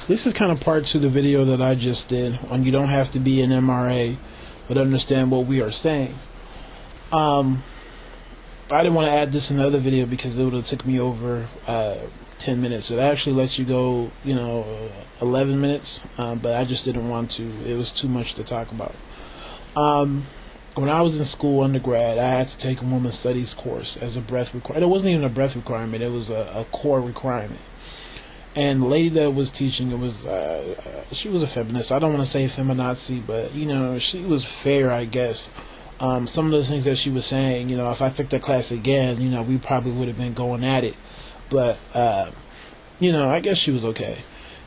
This is kind of part to the video that I just did on you don't have to be an MRA, but understand what we are saying. I didn't want to add this in the other video because it would have took me over 10 minutes. It actually lets you go, 11 minutes, but I just didn't want to. It was too much to talk about. When I was in school, undergrad, I had to take a women's studies course as a breadth requirement. It wasn't even a breadth requirement. It was a core requirement. And the lady that was teaching, she was a feminist. I don't want to say feminazi, but, she was fair, I guess. Some of the things that she was saying, if I took that class again, we probably would have been going at it. But, I guess she was okay.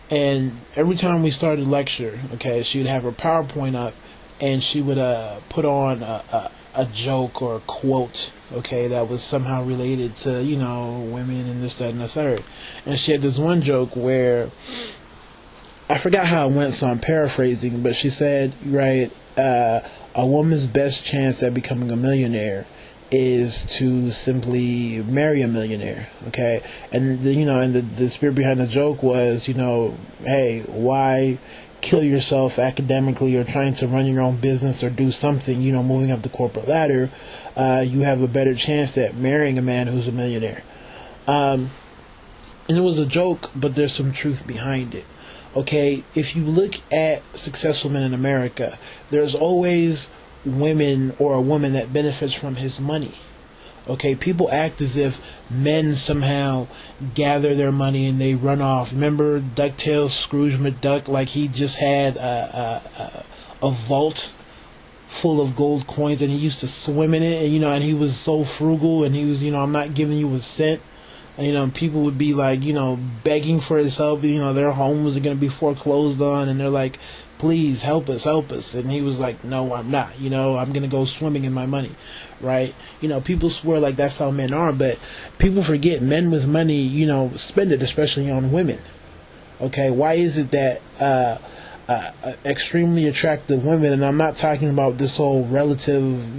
And every time we started lecture, she would have her PowerPoint up, and she would put on a joke or a quote, that was somehow related to, women and this, that, and the third. And she had this one joke where, I forgot how it went, so I'm paraphrasing, but she said, a woman's best chance at becoming a millionaire is to simply marry a millionaire, And, the spirit behind the joke was, hey, why kill yourself academically or trying to run your own business or do something, moving up the corporate ladder? You have a better chance at marrying a man who's a millionaire. And it was a joke, but there's some truth behind it. If you look at successful men in America, there's always women or a woman that benefits from his money. People act as if men somehow gather their money and they run off. Remember DuckTales, Scrooge McDuck, like he just had a vault full of gold coins and he used to swim in it, and he was so frugal, and he was, I'm not giving you a cent. People would be like, begging for his help. Their homes are going to be foreclosed on, and they're like, please help us. And he was like, no, I'm not. I'm going to go swimming in my money, right? People swear like that's how men are, but people forget men with money, spend it, especially on women. Why is it that extremely attractive women, and I'm not talking about this whole relative,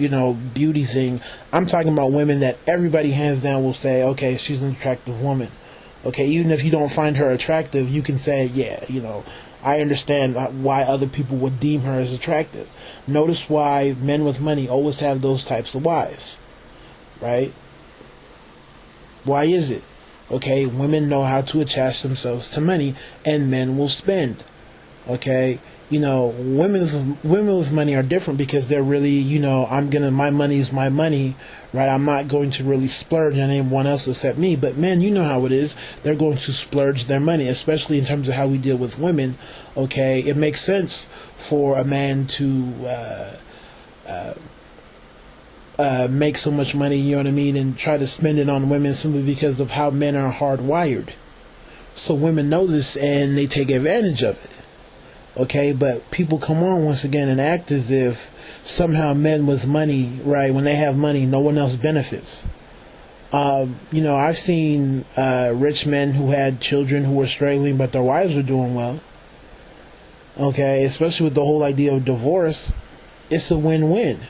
beauty thing. I'm talking about women that everybody hands down will say, okay, she's an attractive woman. Even if you don't find her attractive, you can say, yeah, I understand why other people would deem her as attractive. Notice why men with money always have those types of wives, right? Why is it? Women know how to attach themselves to money, and men will spend. Women with money are different because they're really, my money is my money, right? I'm not going to really splurge on anyone else except me. But men, you know how it is. They're going to splurge their money, especially in terms of how we deal with women. It makes sense for a man to make so much money, and try to spend it on women simply because of how men are hardwired. So women know this and they take advantage of it. But people come on once again and act as if somehow men with money, right, when they have money, no one else benefits. I've seen rich men who had children who were struggling, but their wives were doing well. Especially with the whole idea of divorce, it's a win-win.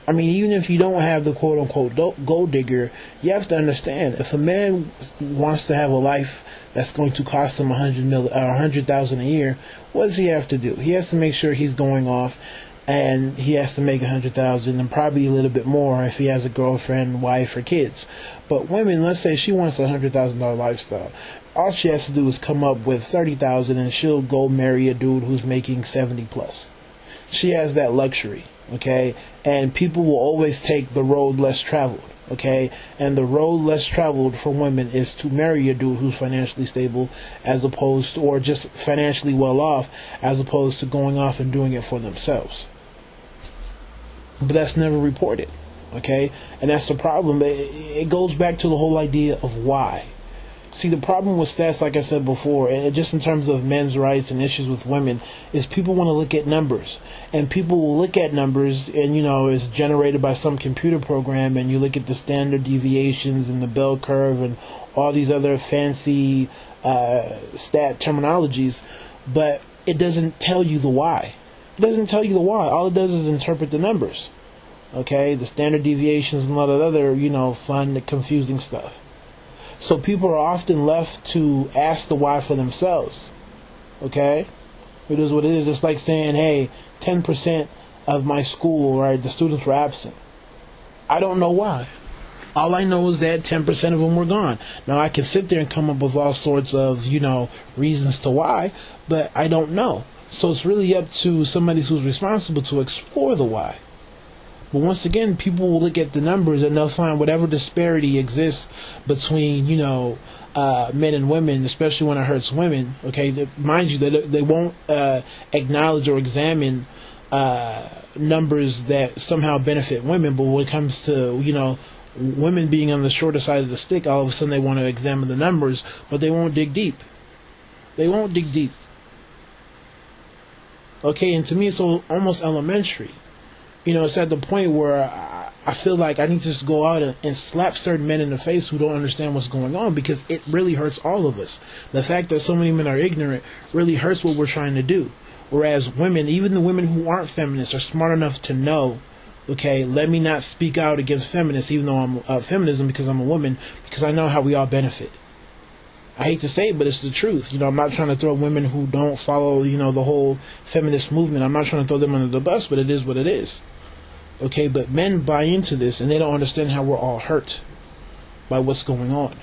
Even if you don't have the quote-unquote gold digger, you have to understand, if a man wants to have a life that's going to cost him $100,000 a year, what does he have to do? He has to make sure he's going off, and he has to make $100,000 and probably a little bit more if he has a girlfriend, wife, or kids. But women, let's say she wants a $100,000 lifestyle. All she has to do is come up with $30,000, and she'll go marry a dude who's making 70 plus. She has that luxury. And people will always take the road less traveled, and the road less traveled for women is to marry a dude who's financially stable, as opposed to, or just financially well off, as opposed to going off and doing it for themselves. But that's never reported, and that's the problem. It goes back to the whole idea of why. See, the problem with stats, like I said before, and just in terms of men's rights and issues with women, is people want to look at numbers. And people will look at numbers, and, it's generated by some computer program, and you look at the standard deviations and the bell curve and all these other fancy stat terminologies, but it doesn't tell you the why. It doesn't tell you the why. All it does is interpret the numbers. The standard deviations and a lot of other, fun, confusing stuff. So people are often left to ask the why for themselves. Okay? It is what it is. It's like saying, hey, 10% of my school, right, the students were absent. I don't know why. All I know is that 10% of them were gone. Now, I can sit there and come up with all sorts of, reasons to why, but I don't know. So it's really up to somebody who's responsible to explore the why. But once again, people will look at the numbers and they'll find whatever disparity exists between, men and women, especially when it hurts women. Okay, mind you, they won't acknowledge or examine numbers that somehow benefit women. But when it comes to, women being on the shorter side of the stick, all of a sudden they want to examine the numbers, but they won't dig deep. They won't dig deep. Okay, and to me it's almost elementary. It's at the point where I feel like I need to just go out and slap certain men in the face who don't understand what's going on, because it really hurts all of us. The fact that so many men are ignorant really hurts what we're trying to do. Whereas women, even the women who aren't feminists, are smart enough to know, okay, let me not speak out against feminists, even though I'm feminism, because I'm a woman, because I know how we all benefit. I hate to say it, but it's the truth. I'm not trying to throw women who don't follow, the whole feminist movement. I'm not trying to throw them under the bus, but it is what it is. Okay, but men buy into this, and they don't understand how we're all hurt by what's going on.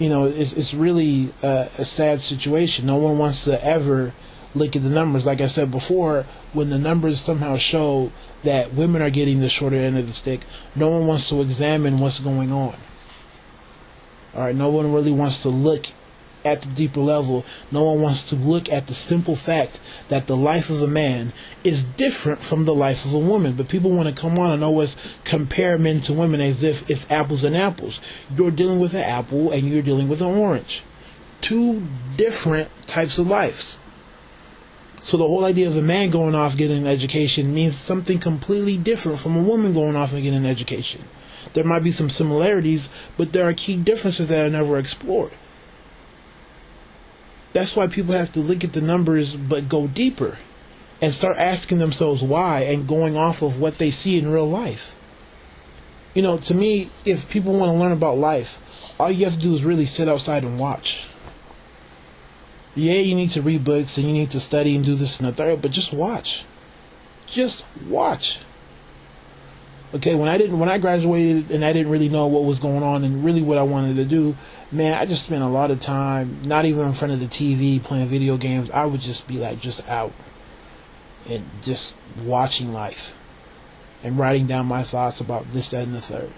It's really a sad situation. No one wants to ever look at the numbers. Like I said before, when the numbers somehow show that women are getting the shorter end of the stick, no one wants to examine what's going on. Alright, no one really wants to look at the deeper level. No one wants to look at the simple fact that the life of a man is different from the life of a woman. But people want to come on and always compare men to women as if it's apples and apples. You're dealing with an apple and you're dealing with an orange. Two different types of lives. So the whole idea of a man going off getting an education means something completely different from a woman going off and getting an education. There might be some similarities, but there are key differences that are never explored. That's why people have to look at the numbers but go deeper and start asking themselves why and going off of what they see in real life. To me, if people want to learn about life, all you have to do is really sit outside and watch. Yeah, you need to read books and you need to study and do this and the third, but just watch. Just watch. Okay, when I graduated and I didn't really know what was going on and really what I wanted to do, man, I just spent a lot of time not even in front of the TV playing video games. I would just be just out and just watching life and writing down my thoughts about this, that, and the third.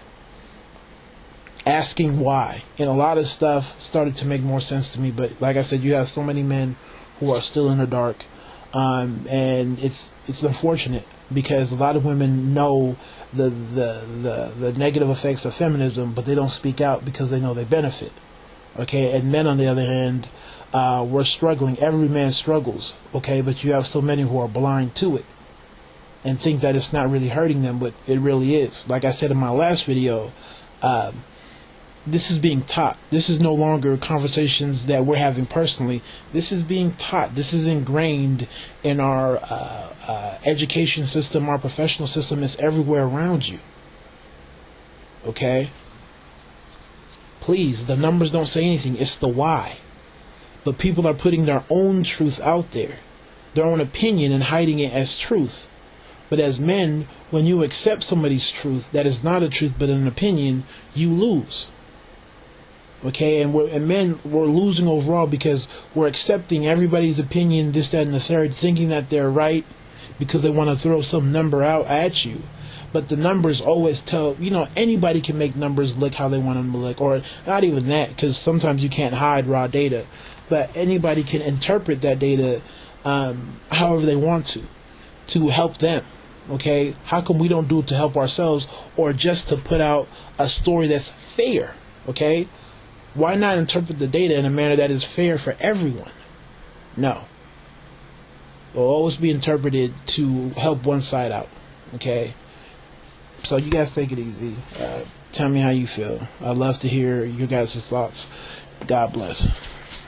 Asking why. And a lot of stuff started to make more sense to me, but like I said, you have so many men who are still in the dark. And it's unfortunate because a lot of women know the negative effects of feminism, but they don't speak out because they know they benefit. Okay, and men on the other hand, we're struggling. Every man struggles. Okay, but you have so many who are blind to it and think that it's not really hurting them, but it really is. Like I said in my last video, this is being taught. This is no longer conversations that we're having personally. This is being taught. This is ingrained in our education system, our professional system. It's everywhere around you. Okay? Please, the numbers don't say anything. It's the why. But people are putting their own truth out there, their own opinion, and hiding it as truth. But as men, when you accept somebody's truth that is not a truth but an opinion, you lose. Okay, and men, we're losing overall because we're accepting everybody's opinion, this, that, and the third, thinking that they're right because they want to throw some number out at you. But the numbers always tell, anybody can make numbers look how they want them to look, or not even that, because sometimes you can't hide raw data. But anybody can interpret that data however they want to help them. Okay, how come we don't do it to help ourselves or just to put out a story that's fair? Okay, why not interpret the data in a manner that is fair for everyone? No. It will always be interpreted to help one side out. Okay? So you guys take it easy. Tell me how you feel. I'd love to hear your guys' thoughts. God bless.